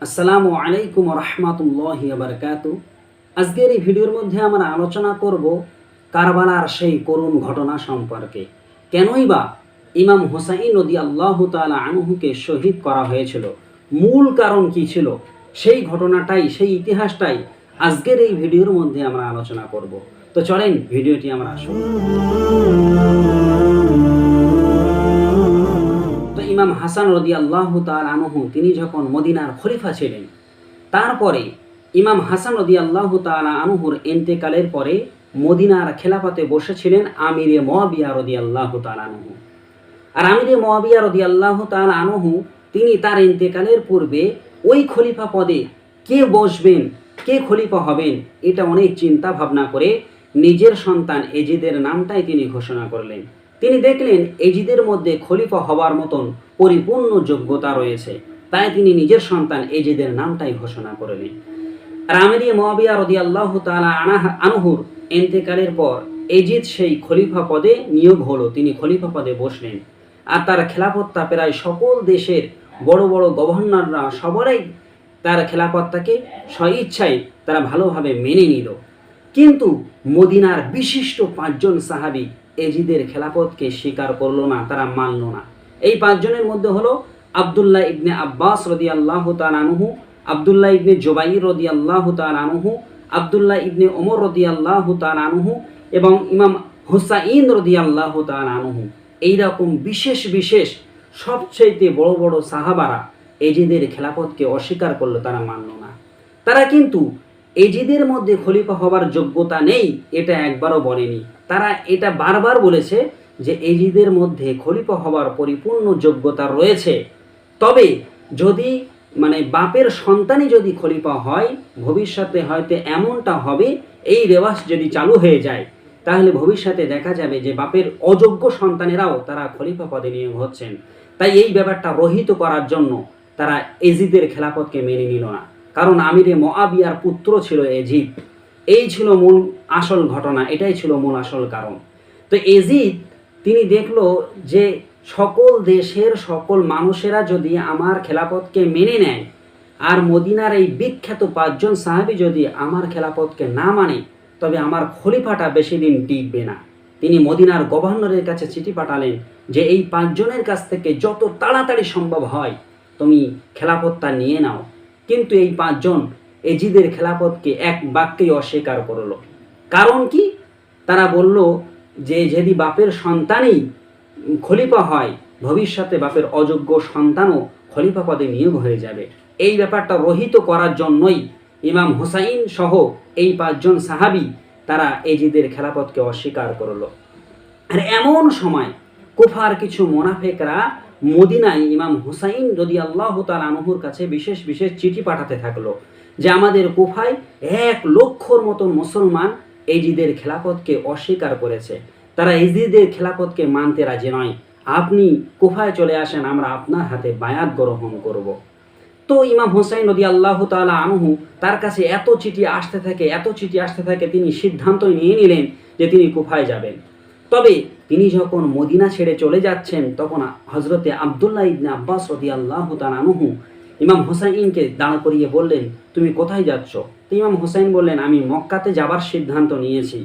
আসসালামু আলাইকুম রহমতুল্লাহি বারকাতু। আজকের এই ভিডিওর মধ্যে আমরা আলোচনা করব কারবালার সেই করুণ ঘটনা সম্পর্কে। কেনই বা ইমাম হুসাইন রাদিয়াল্লাহু তাআলা আনহুকে শহীদ করা হয়েছিল, মূল কারণ কি ছিল, সেই ঘটনাটাই, সেই ইতিহাসটাই আজকের এই ভিডিওর মধ্যে আমরা আলোচনা করব। তো চলেন ভিডিওটি আমরা শুরু করি। তো ইমাম হাসান রাদিয়াল্লাহু তাআলা আনহু তিনি যখন মদিনার খলিফা ছিলেন, তারপরে ইমাম হাসান রাদিয়াল্লাহু তাআলা আনহুর ইন্তেকালের পরে মদিনার খেলাফতে বসেছিলেন আমিরে মুয়াবিয়া রাদিয়াল্লাহু তাআলা আনহু। আর আমিরে মুয়াবিয়া রাদিয়াল্লাহু তাআলা আনহু তিনি তার ইন্তেকালের পূর্বে ওই খলিফা পদে কে বসবেন, কে খলিফা হবেন, এটা অনেক চিন্তা ভাবনা করে নিজের সন্তান এজিদের নামটাই তিনি ঘোষণা করলেন। তিনি দেখলেন এজিদের মধ্যে খলিফা হবার মতন পরিপূর্ণ যোগ্যতা রয়েছে, তাই তিনি নিজের সন্তান এজিদের নামটাই ঘোষণা করলেন। আর আমিরে মুয়াবিয়া রাদিয়াল্লাহু তাআলা আনহুর ইন্তেকালের পর এজিদ সেই খলিফা পদে নিয়োগ হলো, তিনি খলিফা পদে বসলেন। আর তার খেলাফতটা প্রায় সকল দেশের বড় বড় গভর্নররা সবাই তার খেলাফতটাকে স্বইচ্ছায় তারা ভালোভাবে মেনে নিল। কিন্তু মদিনার বিশিষ্ট 5 জন সাহাবী এজিদের খেলাফতকে স্বীকার করলো না, তারা মানল না। এই 5 জনের মধ্যে হলো আব্দুল্লাহ ইবনে আব্বাস রাদিয়াল্লাহু তাআলা আনহু, আব্দুল্লাহ ইবনে জুবাইর রাদিয়াল্লাহু তাআলা আনহু, আব্দুল্লাহ ইবনে ওমর রাদিয়াল্লাহু তাআলা আনহু এবং ইমাম হুসাইন রাদিয়াল্লাহু তাআলা আনহু। এইরকম বিশেষ বিশেষ সবচেয়ে বড় বড় সাহাবারা এজিদের খেলাফতকে অস্বীকার করলো, তারা মানল না। তারা কিন্তু এজিদের মধ্যে খলিফা হবার যোগ্যতা নেই এটা একবারও বলেনি, তারা এটা বারবার বলেছে যে এজিদের মধ্যে খলিফা হবার পরিপূর্ণ যোগ্যতা রয়েছে। তবে যদি বাপের সন্তানই যদি খলিফা হয়, ভবিষ্যতে হয়তো এমনটা হবে, এই রেওয়াজ যদি চালু হয়ে যায়, তাহলে ভবিষ্যতে দেখা যাবে যে বাপের অযোগ্য সন্তানেরাও তারা খলিফা পদে নিয়োগ হচ্ছেন। তাই এই ব্যাপারটা রহিত করার জন্য তারা এজিদের খেলাফতকে মেনে নিল না, কারণ আমিরে মুয়াবিয়ার পুত্র ছিল এজিদ। এই ছিল মূল আসল ঘটনা, এটাই ছিল মূল আসল কারণ। তো এজিদ তিনি দেখলো যে সকল দেশের সকল মানুষেরা যদি আমার খেলাফতকে মেনে নেয়, আর মদিনার এই বিখ্যাত 5 জন সাহাবী যদি আমার খেলাফতকে না মানে, তবে আমার খলিফাটা বেশি দিন টিকবে না। তিনি মদিনার গভর্নরের কাছে চিঠি পাঠালেন যে এই 5 জনের কাছ থেকে যত তাড়াতাড়ি সম্ভব হয় তুমি খেলাফতটা নিয়ে নাও। কিন্তু এই 5 জন এজিদের খেলাফতকে এক বাক্যেই অস্বীকার করলো। কারণ কি? তারা বলল যে যদি বাপের সন্তানই খলিফা হয়, ভবিষ্যতে বাপের অযোগ্য সন্তানও খলিফা পদে নিয়োগ হয়ে যাবে। এই ব্যাপারটা রহিত করার জন্যই ইমাম হুসাইন সহ এই 5 জন সাহাবী তারা এজিদের খেলাফতকে অস্বীকার করলো। আর এমন সময় কুফার কিছু মুনাফিকরা মদিনায় ইমাম হুসাইন রাদিয়াল্লাহু তাআলা আনহুর কাছে বিশেষ বিশেষ চিঠি পাঠাতে থাকলো যে আমাদের কুফায় 1 লক্ষর মতো মুসলমান এজিদের খেলাফতকে অস্বীকার করেছে, তারা এজিদের খেলাফতকে মানতে রাজি নয়, আপনি কুফায় চলে আসেন, আমরা আপনার হাতে বায়াত গ্রহণ করব। তো ইমাম হুসাইন রাদিয়াল্লাহু তাআলা আনহু তার কাছে এত চিঠি আসতে থাকে, তিনি সিদ্ধান্ত নিয়ে নিলেন যে তিনি কুফায় যাবেন। তবে তিনি যখন মদিনা ছেড়ে চলে যাচ্ছেন, তখন হযরতে আব্দুল্লাহ ইবনে আব্বাস রাদিয়াল্লাহু তাআলা আনহু ইমাম হুসাইনকে দাঁড় করিয়ে বললেন, তুমি কোথায় যাচ্ছ? তো ইমাম হুসাইন বললেন, আমি মক্কাতে যাবার সিদ্ধান্ত নিয়েছি।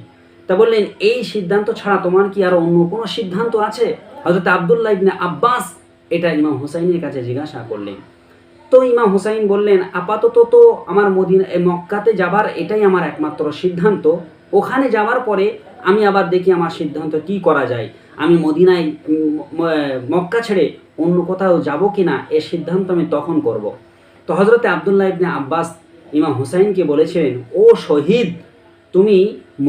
তা বললেন, এই সিদ্ধান্ত ছাড়া তোমার কি আর অন্য কোনো সিদ্ধান্ত আছে? হযরত আব্দুল্লাহ ইবনে আব্বাস এটা ইমাম হুসাইনের কাছে জিজ্ঞাসা করলেন। তো ইমাম হুসাইন বললেন, আপাতত তো আমার মক্কাতে যাবার এটাই আমার একমাত্র সিদ্ধান্ত। ওখানে যাওয়ার পরে আমি আবার দেখি আমার সিদ্ধান্ত কি করা যায়, আমি মদিনায় মক্কা ছেড়ে অন্য কোথাও যাব কিনা, এ সিদ্ধান্ত আমি তখন করব। তো হযরতে আব্দুল্লাহ ইবনে আব্বাস ইমাম হুসাইনকে বলেছিলেন, ও শহীদ, তুমি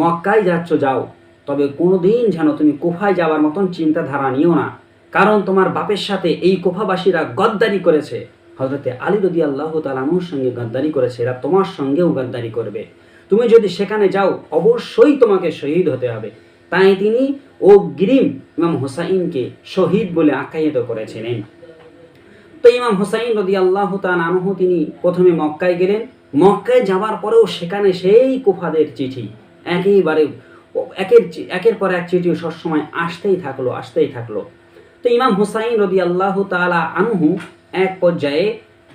মক্কায় যাচ্ছ যাও, তবে কোনোদিন যেন তুমি কুফায় যাওয়ার মতন চিন্তাধারা নিও না, কারণ তোমার বাপের সাথে এই কুফাবাসীরা গদ্দারি করেছে, হযরতে আলী রাদিয়াল্লাহু তাআলা আনহুর সঙ্গে গদ্দারি করেছে, এরা তোমার সঙ্গেও গদ্দারি করবে, তুমি যদি সেখানে যাও অবশ্যই তোমাকে শহীদ হতে হবে। তাই তিনি অগ্রিম ইমাম হুসাইনকে শহীদ বলে আখ্যায়িত করেছিলেন। তো ইমাম হুসাইন রাদিয়াল্লাহু তাআলা আনহু তিনি প্রথমে মক্কায় গেলেন। মক্কায় যাওয়ার পরেও সেখানে সেই কুফাদের চিঠি একেবারে একের পর এক চিঠি সবসময় আসতেই থাকলো। তো ইমাম হুসাইন রাদিয়াল্লাহু তাআলা আনহু এক পর্যায়ে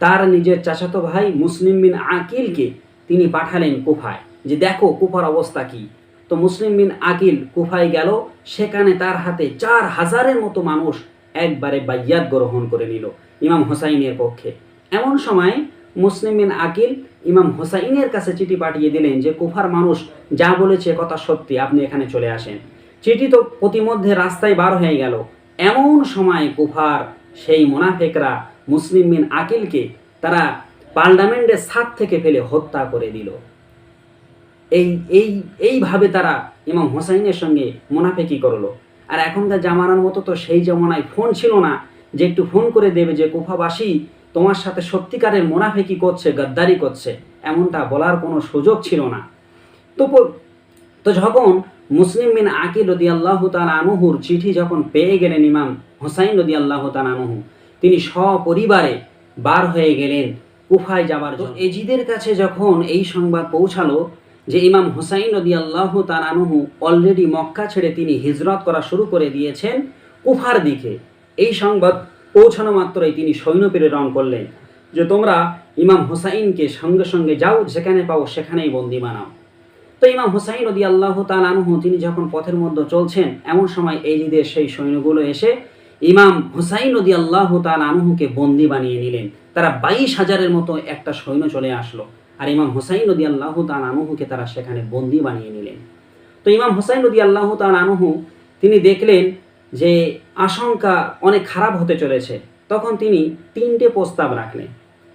তার নিজের চাচাতো ভাই মুসলিম বিন আকিলকে তিনি পাঠালেন কুফায়, যে দেখো কুফার অবস্থা কি। তো মুসলিম বিন আকিল কুফায় গেল, সেখানে তার হাতে 4000-এর মতো মানুষ একবারে বাইয়াত গ্রহণ করে নিল ইমাম হোসাইনের পক্ষে। এমন সময় মুসলিম বিন আকিল ইমাম হোসাইনের কাছে চিঠি পাঠিয়ে দিলেন যে কুফার মানুষ যা বলেছে কথা সত্যি, আপনি এখানে চলে আসেন। চিঠি তো প্রতিমধ্যে রাস্তায় বার হয়ে গেল। এমন সময় কুফার সেই মুনাফিকরা মুসলিম বিন আকিলকে তারা পার্লামেন্টের ছাদ থেকে ফেলে হত্যা করে দিল। এইভাবে তারা ইমাম হোসাইনের সঙ্গে মুনাফিকি করলো। আর এখনকার জামানার মতো তো সেই জামানায় ফোন ছিল না যে একটু ফোন করে দেবে যে কুফাবাসী তোমার সাথে সত্যিকারের মুনাফিকি করছে, গাদ্দারি করছে, এমনটা বলার কোনো সুযোগ ছিল না। তো যখন মুসলিম বিন আকিল রাদিয়াল্লাহু তাআলা আনহুর চিঠি যখন পেয়ে গেলেন ইমাম হোসাইন রাদিয়াল্লাহু তাআলা আনহু, তিনি সপরিবারে বার হয়ে গেলেন কুফায় যাবার জন্য। এজিদের কাছে যখন এই সংবাদ পৌঁছালো যে ইমাম হোসাইন রাদিয়াল্লাহু তাআলা আনহু অলরেডি মক্কা ছেড়ে তিনি হিজরত করা শুরু করে দিয়েছেন কুফার দিকে, এই সংবাদ পৌঁছানো মাত্রই তিনি সৈন্য প্রেরণ করলেন যে তোমরা ইমাম হোসাইনকে সঙ্গে সঙ্গে যাও, যেখানে পাও সেখানেই বন্দি বানাও। তো ইমাম হোসাইন রাদিয়াল্লাহু তাআলা আনহু তিনি যখন পথের মধ্যে চলছেন, এমন সময় এজিদের সেই সৈন্যগুলো এসে ইমাম হোসাইন রাদিয়াল্লাহু তাআলা আনহুকে বন্দি বানিয়ে নিলেন। তারা 22,000-এর মতো একটা সৈন্য চলে আসলো, আর ইমাম হোসাইন রাদিয়াল্লাহু তাআলা আনহুকে তারা সেখানে বন্দি বানিয়ে নিলেন। তো ইমাম হোসাইন রাদিয়াল্লাহু তাআলা আনহু তিনি দেখলেন যে আশঙ্কা অনেক খারাপ হতে চলেছে। তখন তিনি 3টে প্রস্তাব রাখলেন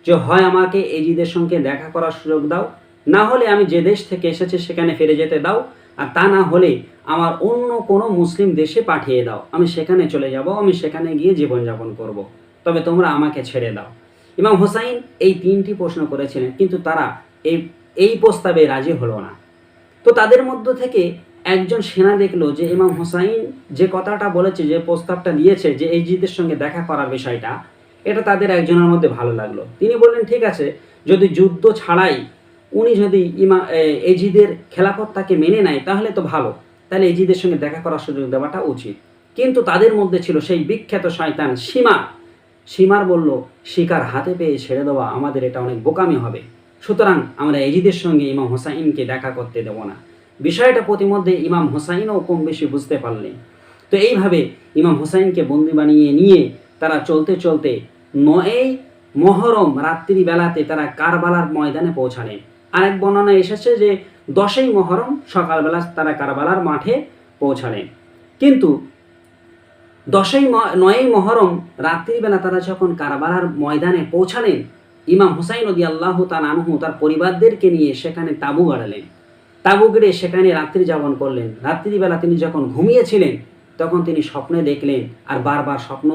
যে হয় আমাকে এজিদের সঙ্গে দেখা করার সুযোগ দাও, না হলে আমি যে দেশ থেকে এসেছি সেখানে ফিরে যেতে দাও, আর তা না হলে আমার অন্য কোনো মুসলিম দেশে পাঠিয়ে দাও, আমি সেখানে চলে যাব, আমি সেখানে গিয়ে জীবনযাপন করব, তবে তোমরা আমাকে ছেড়ে দাও। ইমাম হোসাইন এই 3টি প্রশ্ন করেছিলেন, কিন্তু তারা এই প্রস্তাবে রাজি হলো না। তো তাদের মধ্য থেকে একজন সেনা দেখলো যে ইমাম হোসাইন যে কথাটা বলেছে, যে প্রস্তাবটা দিয়েছে যে এজিদের সঙ্গে দেখা করার বিষয়টা, এটা তাদের একজনের মধ্যে ভালো লাগলো। তিনি বললেন ঠিক আছে, যদি যুদ্ধ ছাড়াই উনি যদি এজিদের খেলাফত তাকে মেনে নেয় তাহলে তো ভালো, তাহলে এজিদের সঙ্গে দেখা করার সুযোগ দেওয়াটা উচিত। কিন্তু তাদের মধ্যে ছিল সেই বিখ্যাত শয়তান সীমার বলল শিকার হাতে পেয়ে ছেড়ে দেওয়া আমাদের এটা অনেক বোকামি হবে, সুতরাং আমরা এজিদের সঙ্গে ইমাম হোসাইনকে দেখা করতে দেব না। বিষয়টা প্রতিমধ্যে ইমাম হোসাইনও কম বেশি বুঝতে পারলেন। তো এইভাবে ইমাম হোসাইনকে বন্দি বানিয়ে নিয়ে তারা চলতে চলতে 9ই মুহররম রাত্রিবেলাতে তারা কারবালার ময়দানে পৌঁছালেন। আরেক বর্ণনায় এসেছে যে 10ই মুহররম সকালবেলা তারা কারবালার মাঠে পৌঁছালেন। কিন্তু 9ই মুহররম রাত্রিবেলা তারা যখন কারবালার ময়দানে পৌঁছালেন, ইমাম হোসাইন রাদিয়াল্লাহু তাআলা আনহু তার পরিবারদেরকে নিয়ে সেখানে তাঁবু গাড়লেন। তাঁবু গেড়ে সেখানে রাত্রি যাপন করলেন। রাত্রিবেলা তিনি যখন ঘুমিয়েছিলেন তখন তিনি স্বপ্নে দেখলেন, আর বারবার স্বপ্ন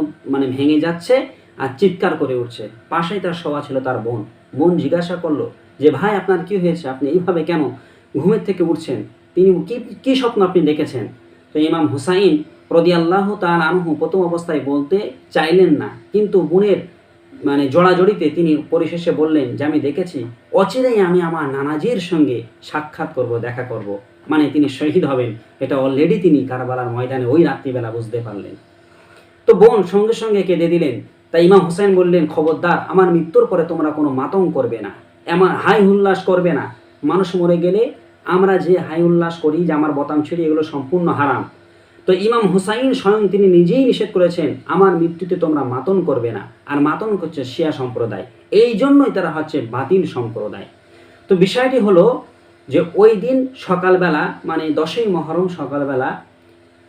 ভেঙে যাচ্ছে আর চিৎকার করে উঠছে। পাশেই তার শোয়া ছিল তার বোন জিজ্ঞাসা করলো যে ভাই আপনার কি হয়েছে, আপনি এইভাবে কেন ঘুমের থেকে উঠছেন, তিনি কি স্বপ্ন আপনি দেখেছেন? তো ইমাম হোসাইন রাদিয়াল্লাহু তাআলা আনহু প্রথম অবস্থায় বলতে চাইলেন না, কিন্তু বোনের জড়াজড়িতে তিনি পরিশেষে বললেন যে আমি দেখেছি অচিরেই আমি আমার নানাজির সঙ্গে সাক্ষাৎ করব, দেখা করব, তিনি শহীদ হবেন, এটা অলরেডি তিনি কারবালার ময়দানে ওই রাত্রিবেলা বুঝতে পারলেন। তো বোন সঙ্গে সঙ্গে কেঁদে দিলেন। তাই ইমাম হোসেন বললেন খবরদার, আমার মৃত্যুর পরে তোমরা কোনো মাতম করবে না, এমন হাই উল্লাস করবে না। মানুষ মরে গেলে আমরা যে হাই উল্লাস করি যে আমার বতাম ছিঁড়ি, এগুলো সম্পূর্ণ হারাম। তো ইমাম হুসাইন স্বয়ং তিনি নিজেই নিষেধ করেছেন আমার মৃত্যুতে তোমরা মাতন করবে না। আর মাতন করছে শিয়া সম্প্রদায়, এই জন্যই তারা হচ্ছে বাতিল সম্প্রদায়। তো বিষয়টি হলো যে ওই দিন সকালবেলা 10ই মুহররম সকালবেলা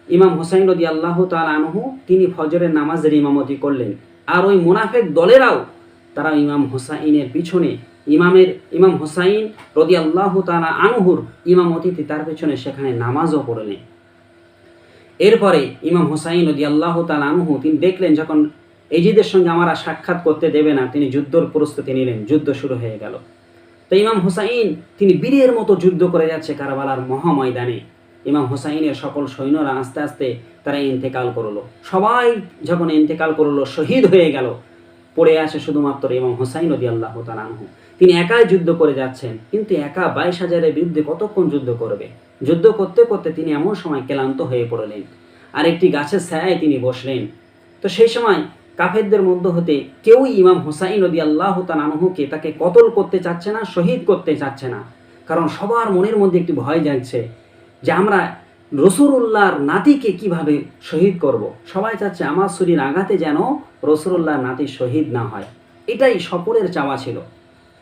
ইমাম হুসাইন রাদিয়াল্লাহু তাআলা আনহু তিনি ফজরের নামাজের ইমামতি করলেন। আর ওই মুনাফিক দলেরাও তারা ইমাম হুসাইনের পিছনে ইমাম হুসাইন রাদিয়াল্লাহু তাআলা আনহুর ইমামতিতে তার পিছনে সেখানে নামাজও পড়লেন। এরপরে ইমাম হুসাইন রাদিয়াল্লাহু তাআলা আনহু তিনি দেখলেন যখন এজিদের সঙ্গে আমরা সাক্ষাৎ করতে দেবে না, তিনি যুদ্ধের প্রস্তুতি নিলেন। যুদ্ধ শুরু হয়ে গেল। তো ইমাম হুসাইন তিনি বীরের মতো যুদ্ধ করে যাচ্ছে কারবালার মহাময়দানে। ইমাম হুসাইনের সকল সৈন্যরা আস্তে আস্তে তারা ইন্তেকাল করলো। সবাই যখন ইন্তেকাল করলো, শহীদ হয়ে গেল, পড়ে আছে শুধুমাত্র ইমাম হুসাইন রাদিয়াল্লাহু তাআলা আনহু। তিনি একাই যুদ্ধ করে যাচ্ছেন, কিন্তু একা 22,000-এর বিরুদ্ধে কতক্ষণ যুদ্ধ করবে? যুদ্ধ করতে করতে তিনি এমন সময় ক্লান্ত হয়ে পড়লেন আর একটি গাছের ছায়ায় তিনি বসলেন। তো সেই সময় কাফেরদের মধ্য হতে কেউই ইমাম হুসাইন রাদিয়াল্লাহু তাআলা আনহুকে তাকে কতল করতে চাচ্ছে না, শহীদ করতে চাচ্ছে না। কারণ সবার মনের মধ্যে একটি ভয় জাগছে যে আমরা রসুলুল্লাহর নাতিকে কিভাবে শহীদ করব। সবাই চাচ্ছে আমার শরীর আঘাতে যেন রসুলুল্লাহর নাতি শহীদ না হয়, এটাই সকলের চাওয়া ছিল।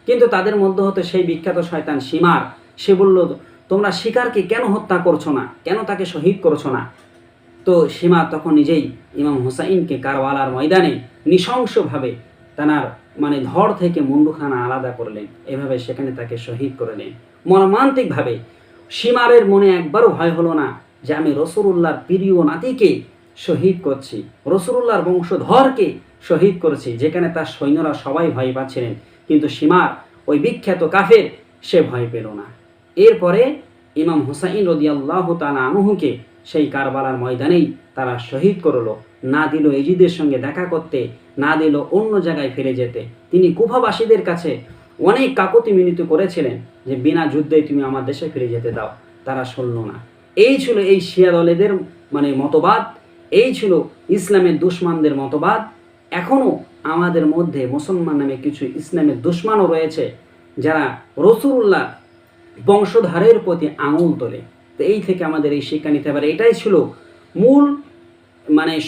কিন্তু তাদের মধ্যে হতে সেই বিখ্যাত শয়তান শিমার, সে বলল তোমরা শিকারকে কেন হত্যা করছো না, কেন তাকে শহীদ করছো না। তো সীমা তখন নিজেই ইমাম হুসাইনকে কারবালার ময়দানে নৃশংসভাবে তার ধড় থেকে মুন্ডুখানা আলাদা করলেন, এভাবে সেখানে তাকে শহীদ করলেন মর্মান্তিকভাবে। সীমারের মনে একবারও ভয় হলো না যে আমি রসুলুল্লাহর প্রিয় নাতিকে শহীদ করছি, রসুলুল্লাহর বংশধরকে শহীদ করছি, যেখানে তার সৈন্যরা সবাই ভয় পাচ্ছিলেন। কিন্তু সীমার ওই বিখ্যাত কাফের সে ভয় পেল না। এরপরে ইমাম হুসাইন রাদিয়াল্লাহু তাআলা আনহুকে সেই কারবালার ময়দানেই তারা শহীদ করলো। না দিল এজিদের সঙ্গে দেখা করতে, না দিল অন্য জায়গায় ফিরে যেতে। তিনি কুফাবাসীদের কাছে অনেক কাকুতি মিনতি করেছিলেন যে বিনা যুদ্ধে তুমি আমার দেশে ফিরে যেতে দাও, তারা শুনল না। এই ছিল এই শিয়া দলেদের মতবাদ, এই ছিল ইসলামের দুশমনদের মতবাদ। এখনও আমাদের মধ্যে মুসলমান নামে কিছু ইসলামের দুশমনও রয়েছে যারা রাসূলুল্লাহ বংশধারের প্রতি আঙুল তোলে। তো এই থেকে আমাদের এই শিক্ষা নিতে পারে। এটাই ছিল মূল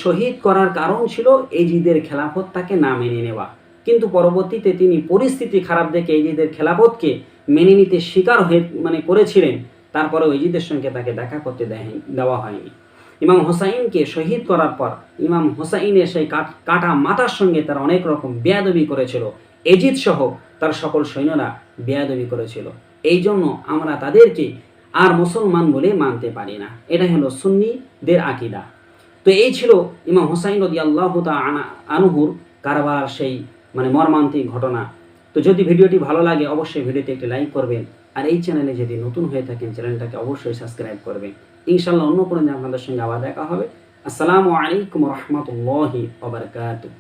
শহীদ করার কারণ ছিল এজিদের খেলাফত তাকে না মেনে নেওয়া। কিন্তু পরবর্তীতে তিনি পরিস্থিতি খারাপ দেখে এজিদের খেলাফতকে মেনে নিতে স্বীকার হয়ে করেছিলেন। তারপরেও এজিদের সঙ্গে তাকে দেখা করতে দেওয়া হয়নি। ইমাম হুসাইনকে শহীদ করার পর ইমাম হুসাইনের সেই কাটা মাথার সঙ্গে তারা অনেক রকম বেয়াদবি করেছিল। এজিদ সহ তার সকল সৈন্যরা বেয়াদবি করেছিল। এই জন্য আমরা তাদেরকে আর মুসলমান বলে মানতে পারি না। এটা হলো সুন্নিদের আকীদা। তো এই ছিল ইমাম হুসাইন রাদিয়াল্লাহু তাআলা আনহুর কারবালার সেই মর্মান্তিক ঘটনা। তো যদি ভিডিওটি ভালো লাগে অবশ্যই ভিডিওতে একটি লাইক করবেন, আর এই চ্যানেলে যদি নতুন হয়ে থাকেন চ্যানেলটাকে অবশ্যই সাবস্ক্রাইব করবেন। ইনশাআল্লাহ অন্য কোনো দিন আপনাদের সঙ্গে আবার দেখা হবে। আসসালামু আলাইকুম ওয়া রাহমাতুল্লাহি ওয়া বারাকাতুহু।